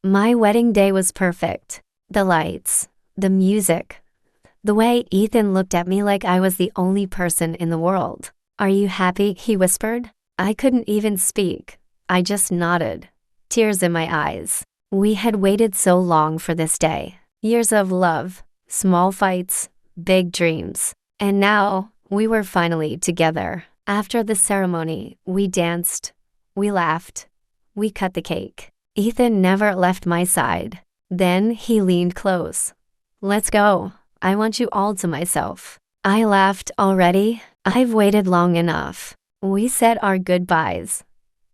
My wedding day was perfect. The lights, the music, the way Ethan looked at me like I was the only person in the world. "Are you happy?" he whispered. I couldn't even speak. I just nodded, tears in my eyes. We had waited so long for this day. Years of love, small fights, big dreams. And now, we were finally together. After the ceremony, we danced, we laughed, we cut the cake. Ethan never left my side. Then he leaned close. "Let's go. I want you all to myself." I laughed. "Already? I've waited long enough." We said our goodbyes,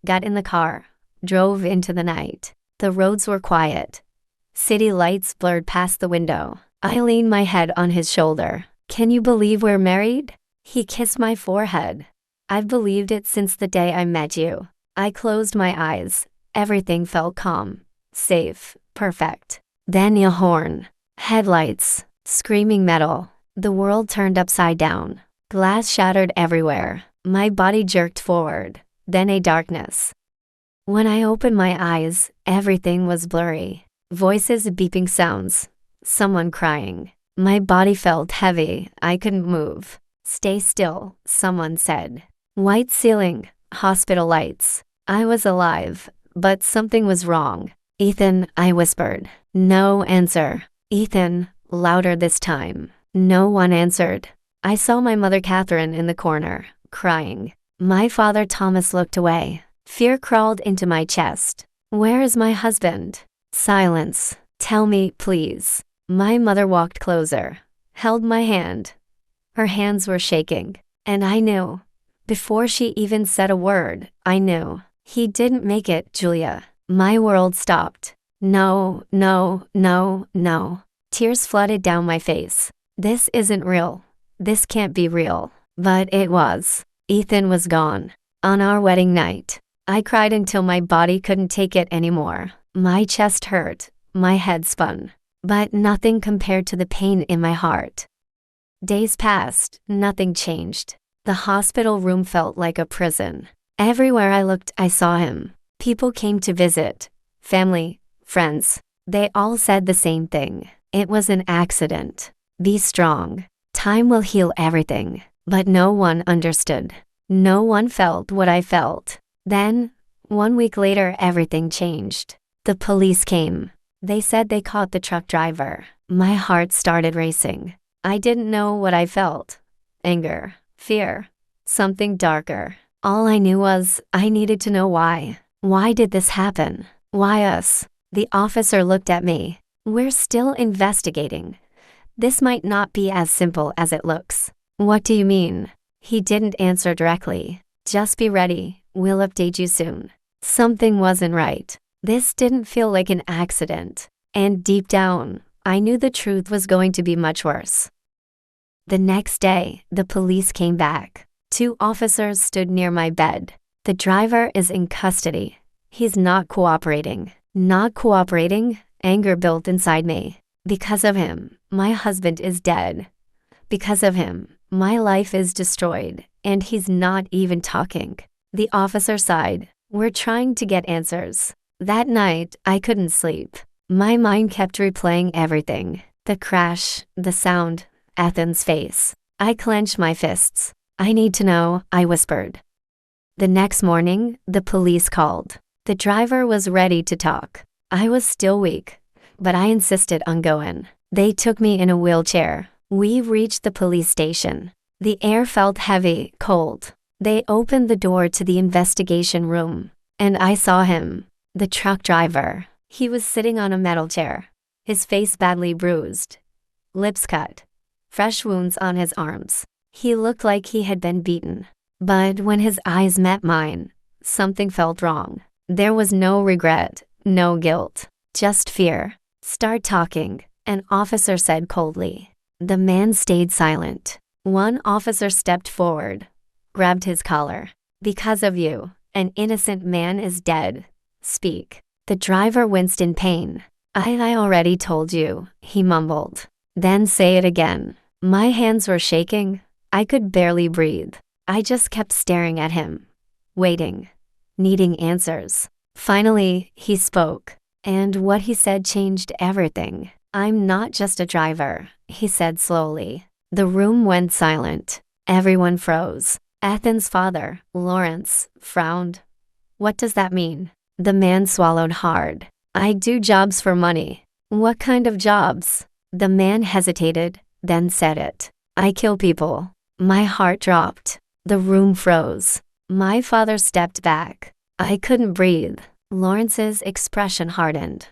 got in the car, drove into the night. The roads were quiet. City lights blurred past the window. I leaned my head on his shoulder. "Can you believe we're married?" He kissed my forehead. "I've believed it since the day I met you." I closed my eyes. Everything felt calm, safe, perfect. Then a horn. Headlights. Screaming metal. The world turned upside down. Glass shattered everywhere. My body jerked forward. Then a darkness. When I opened my eyes, everything was blurry. Voices, beeping sounds. Someone crying. My body felt heavy. I couldn't move. "Stay still," someone said. White ceiling. Hospital lights. I was alive, but something was wrong. "Ethan," I whispered. No answer. "Ethan," louder this time. No one answered. I saw my mother Catherine in the corner, crying. My father Thomas looked away. Fear crawled into my chest. "Where is my husband?" Silence. "Tell me, please." My mother walked closer, held my hand. Her hands were shaking, and I knew. Before she even said a word, I knew. "He didn't make it, Julia." My world stopped. No, no, no, no. Tears flooded down my face. This isn't real. This can't be real. But it was. Ethan was gone. On our wedding night, I cried until my body couldn't take it anymore. My chest hurt. My head spun. But nothing compared to the pain in my heart. Days passed. Nothing changed. The hospital room felt like a prison. Everywhere I looked, I saw him. People came to visit. Family, friends. They all said the same thing. It was an accident. Be strong. Time will heal everything. But no one understood. No one felt what I felt. Then, 1 week later, everything changed. The police came. They said they caught the truck driver. My heart started racing. I didn't know what I felt. Anger, fear, something darker. All I knew was, I needed to know why. Why did this happen? Why us? The officer looked at me. "We're still investigating. This might not be as simple as it looks." "What do you mean?" He didn't answer directly. "Just be ready. We'll update you soon." Something wasn't right. This didn't feel like an accident. And deep down, I knew the truth was going to be much worse. The next day, the police came back. 2 officers stood near my bed. "The driver is in custody. He's not cooperating." Not cooperating? Anger built inside me. Because of him, my husband is dead. Because of him, my life is destroyed, and he's not even talking. The officer sighed. "We're trying to get answers." That night, I couldn't sleep. My mind kept replaying everything. The crash, the sound, Ethan's face. I clenched my fists. "I need to know," I whispered. The next morning, the police called. The driver was ready to talk. I was still weak, but I insisted on going. They took me in a wheelchair. We reached the police station. The air felt heavy, cold. They opened the door to the investigation room, and I saw him, the truck driver. He was sitting on a metal chair, his face badly bruised, lips cut, fresh wounds on his arms. He looked like he had been beaten. But when his eyes met mine, something felt wrong. There was no regret, no guilt, just fear. "Start talking," an officer said coldly. The man stayed silent. One officer stepped forward, grabbed his collar. "Because of you, an innocent man is dead. Speak." The driver winced in pain. I already told you," he mumbled. "Then say it again." My hands were shaking. I could barely breathe. I just kept staring at him, waiting, needing answers. Finally, he spoke. And what he said changed everything. "I'm not just a driver," he said slowly. The room went silent. Everyone froze. Ethan's father, Lawrence, frowned. "What does that mean?" The man swallowed hard. "I do jobs for money." "What kind of jobs?" The man hesitated, then said it. "I kill people." My heart dropped. The room froze. My father stepped back. I couldn't breathe. Lawrence's expression hardened.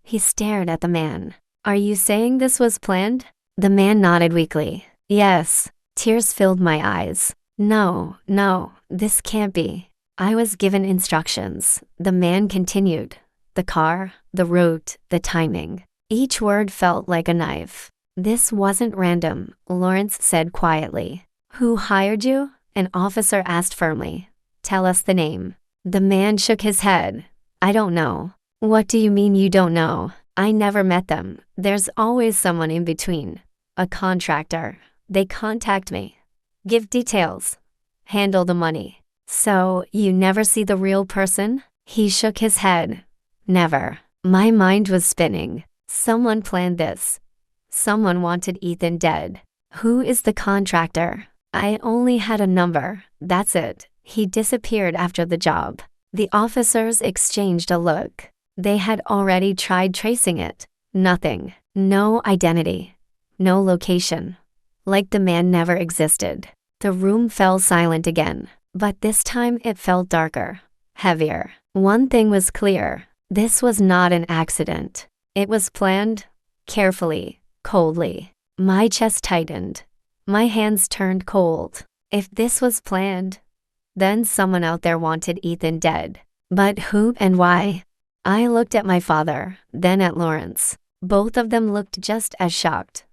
He stared at the man. "Are you saying this was planned?" The man nodded weakly. "Yes." Tears filled my eyes. No, this can't be." I was given instructions. The man continued. The car, the route, the timing. Each word felt like a knife. "This wasn't random," Lawrence said quietly. "Who hired you?" An officer asked firmly. "Tell us the name." The man shook his head. "I don't know." "What do you mean you don't know?" "I never met them. There's always someone in between. A contractor. They contact me. Give details. Handle the money." "So, you never see the real person?" He shook his head. "Never." My mind was spinning. Someone planned this. Someone wanted Ethan dead. Who is the contractor? I only had a number. That's it. He disappeared after the job. The officers exchanged a look. They had already tried tracing it. Nothing. No identity. No location. Like the man never existed. The room fell silent again, but this time it felt darker, heavier. One thing was clear. This was not an accident. It was planned, carefully, coldly. My chest tightened. My hands turned cold. If this was planned, then someone out there wanted Ethan dead. But who and why? I looked at my father, then at Lawrence. Both of them looked just as shocked,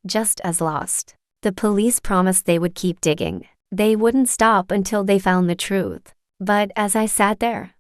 just as lost. The police promised they would keep digging. They wouldn't stop until they found the truth. But as I sat there,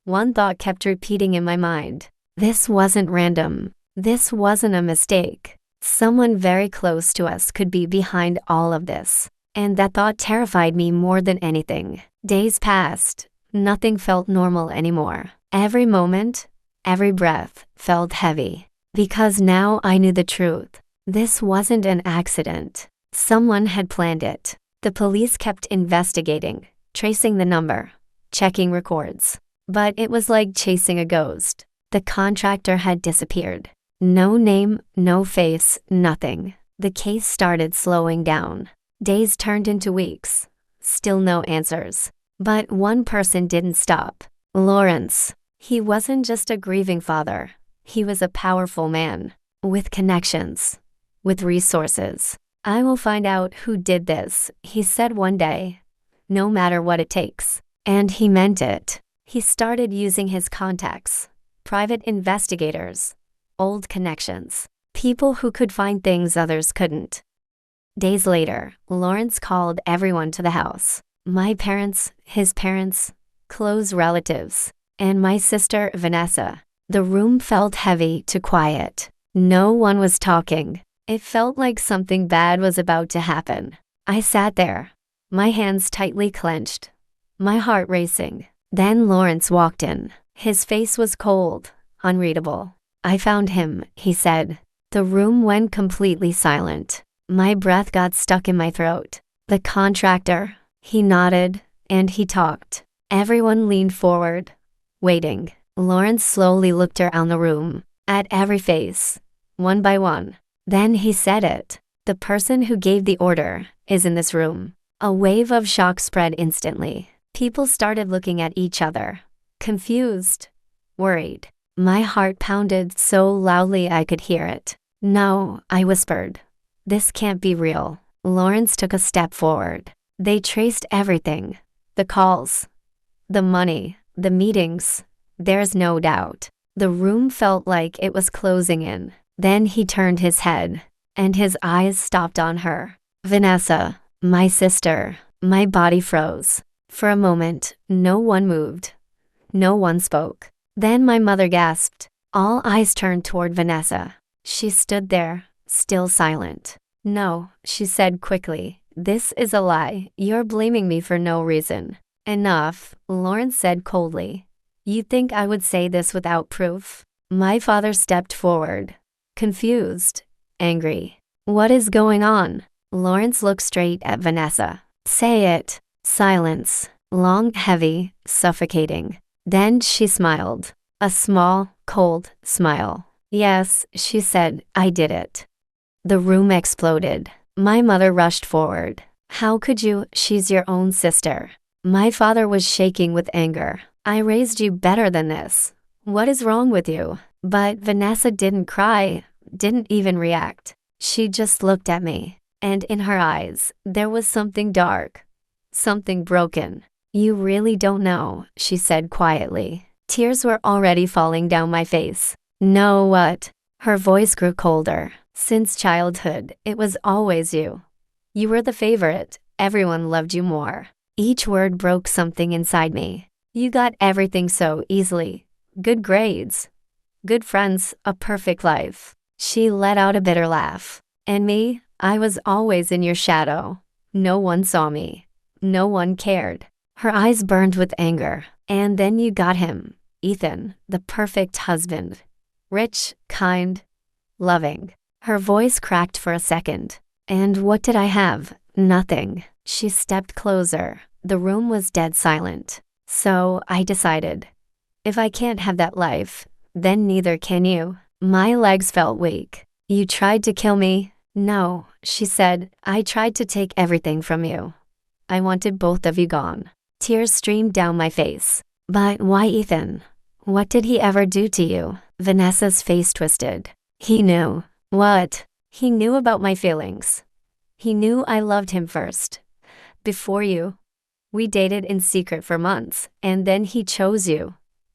one thought kept repeating in my mind. This wasn't random. This wasn't a mistake. Someone very close to us could be behind all of this. And that thought terrified me more than anything. Days passed. Nothing felt normal anymore. Every moment, every breath felt heavy. Because now I knew the truth. This wasn't an accident. Someone had planned it. The police kept investigating, tracing the number, checking records. But it was like chasing a ghost. The contractor had disappeared. No name, no face, nothing. The case started slowing down. Days turned into weeks. Still no answers. But one person didn't stop. Lawrence. He wasn't just a grieving father. He was a powerful man. With connections. With resources. "I will find out who did this," he said one day. "No matter what it takes." And he meant it. He started using his contacts. Private investigators. Old connections. People who could find things others couldn't. Days later, Lawrence called everyone to the house. My parents, his parents, close relatives, and my sister, Vanessa. The room felt heavy to quiet. No one was talking. It felt like something bad was about to happen. I sat there, my hands tightly clenched, my heart racing. Then Lawrence walked in. His face was cold, unreadable. "I found him," he said. The room went completely silent. My breath got stuck in my throat. "The contractor." He nodded, and he talked. Everyone leaned forward, waiting. Lawrence slowly looked around the room, at every face, one by one. Then he said it. "The person who gave the order is in this room." A wave of shock spread instantly. People started looking at each other, confused, worried. My heart pounded so loudly I could hear it. "No," I whispered. "This can't be real." Lawrence took a step forward. "They traced everything. The calls, the money, the meetings. There's no doubt." The room felt like it was closing in. Then he turned his head, and his eyes stopped on her. Vanessa, my sister. My body froze. For a moment, no one moved. No one spoke. Then my mother gasped. All eyes turned toward Vanessa. She stood there, still silent. "No," she said quickly. "This is a lie. You're blaming me for no reason." "Enough," Lawrence said coldly. "You think I would say this without proof?" My father stepped forward, confused, angry. What is going on? Lawrence looked straight at Vanessa. Say it. Silence. Long, heavy, suffocating. Then she smiled. A small, cold smile. Yes, she said, I did it. The room exploded. My mother rushed forward. How could you? She's your own sister. My father was shaking with anger. I raised you better than this. What is wrong with you? But Vanessa didn't cry, didn't even react. She just looked at me, and in her eyes, there was something dark, something broken. You really don't know, she said quietly. Tears were already falling down my face. Know what? Her voice grew colder. Since childhood, it was always you. You were the favorite. Everyone loved you more. Each word broke something inside me. You got everything so easily. Good grades, good friends, a perfect life. She let out a bitter laugh. And me, I was always in your shadow. No one saw me. No one cared. Her eyes burned with anger. And then you got him, Ethan, the perfect husband. Rich, kind, loving. Her voice cracked for a second. And what did I have? Nothing. She stepped closer. The room was dead silent. So I decided, if I can't have that life, then neither can you. My legs felt weak. You tried to kill me? No, she said. I tried to take everything from you. I wanted both of you gone. Tears streamed down my face. But why Ethan? What did he ever do to you? Vanessa's face twisted. He knew. What? He knew about my feelings. He knew I loved him first. Before you. We dated in secret for months, and then he chose you.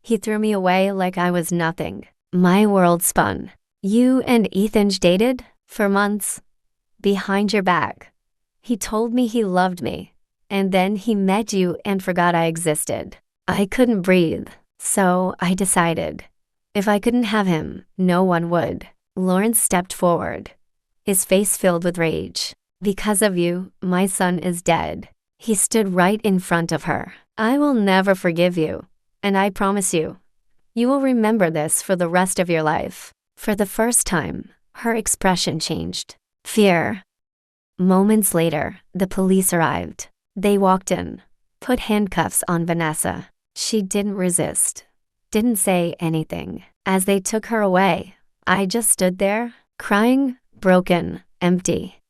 He threw me away like I was nothing. My world spun. You and Ethan dated? For months? Behind your back. He told me he loved me. And then he met you and forgot I existed. I couldn't breathe. So I decided. If I couldn't have him, no one would. Lawrence stepped forward. His face filled with rage. Because of you, my son is dead. He stood right in front of her. I will never forgive you. And I promise you, you will remember this for the rest of your life. For the first time, her expression changed. Fear. Moments later, the police arrived. They walked in, put handcuffs on Vanessa. She didn't resist, didn't say anything. As they took her away, I just stood there, crying, broken, empty.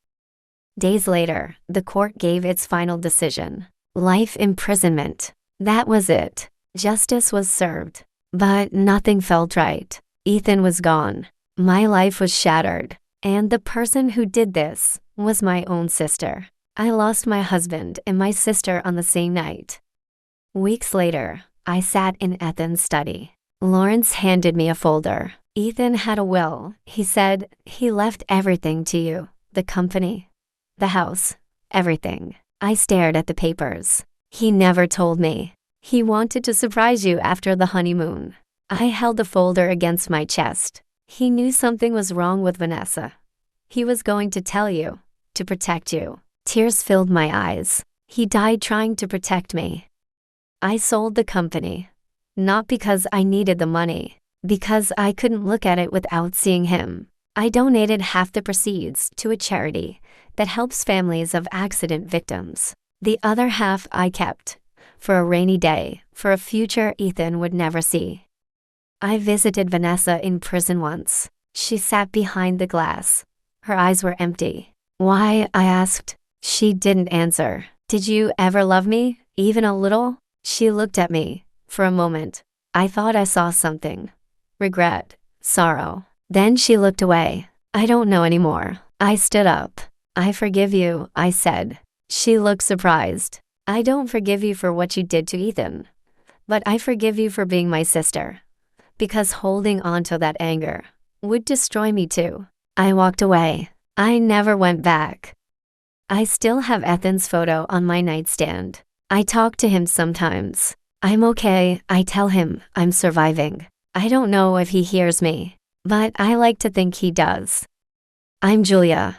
Days later, the court gave its final decision. Life imprisonment. That was it. Justice was served. But nothing felt right. Ethan was gone. My life was shattered. And the person who did this was my own sister. I lost my husband and my sister on the same night. Weeks later, I sat in Ethan's study. Lawrence handed me a folder. Ethan had a will. He said he left everything to you. The company, the house, everything. I stared at the papers. He never told me. He wanted to surprise you after the honeymoon. I held the folder against my chest. He knew something was wrong with Vanessa. He was going to tell you, to protect you. Tears filled my eyes. He died trying to protect me. I sold the company. Not because I needed the money, because I couldn't look at it without seeing him. I donated half the proceeds to a charity that helps families of accident victims. The other half I kept, for a rainy day, for a future Ethan would never see. I visited Vanessa in prison once. She sat behind the glass. Her eyes were empty. Why? I asked. She didn't answer. Did you ever love me, even a little? She looked at me. For a moment, I thought I saw something. Regret, sorrow. Then she looked away. I don't know anymore. I stood up. I forgive you, I said. She looked surprised. I don't forgive you for what you did to Ethan. But I forgive you for being my sister. Because holding on to that anger would destroy me too. I walked away. I never went back. I still have Ethan's photo on my nightstand. I talk to him sometimes. I'm okay, I tell him I'm surviving. I don't know if he hears me, but I like to think he does. I'm Julia.